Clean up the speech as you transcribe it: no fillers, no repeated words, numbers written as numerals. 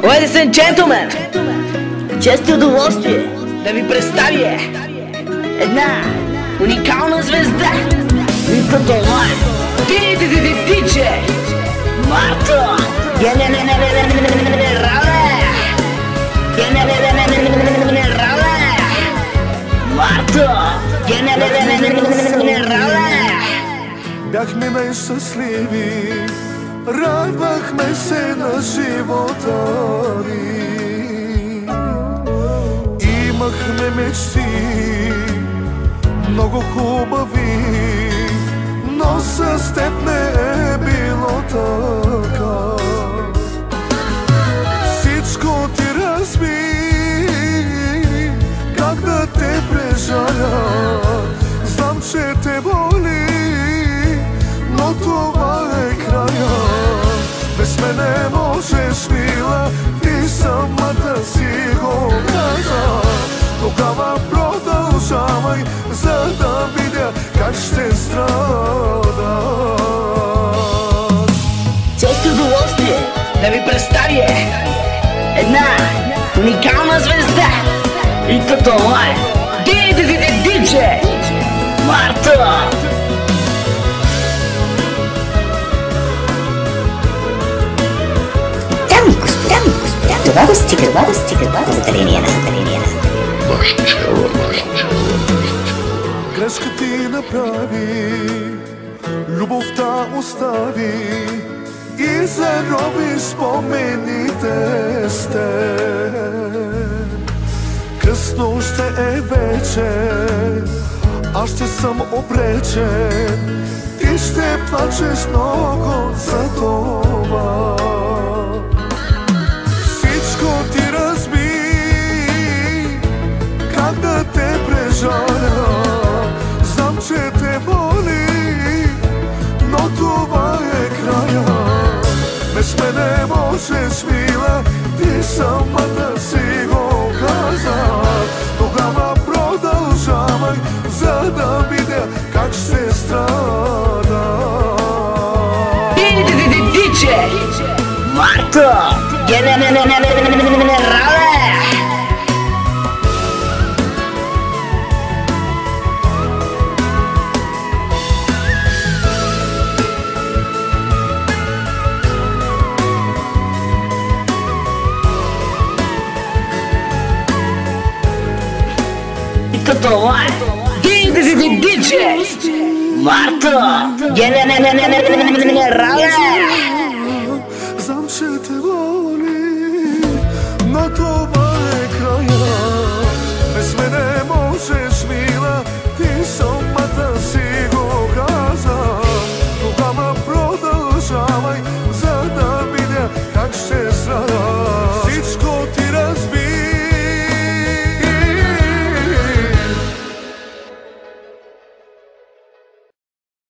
Ladies and gentlemen, чест и удоволствие да ви представя една уникална звезда. И това е диджей Марто Генерале. Марто Генерале. Бяхме най-щастливи, радвахме се на живота ни. Имахме мечти, много хубави, но с теб не е било така. Всичко ти разби, как да те прежаля. Знам, че те боли, но това е края. Без мене можеш, мила, ти самата си го каза. Тогава продължавай, за да видя как ще страдаш. Чест и удоволствие да ви представя една уникална звезда. И това е диджей Марто. Това достига благодарение на Грешка ти направи, любовта остави и зароби спомените с теб. Късно ще е вече, аз ще съм обречен. Ти ще плачеш много за това. Всичко ти разби, как да те прежаля. Знам, че те боли, но това е края. Без мене можеш, мила, ти самата си го каза. Тогава продължавай, за да видя как ще страда. Диджей Марто Генерале. Това е диджей Марто Генерале. Знам, че те боли, но това е края. Без мене можеш,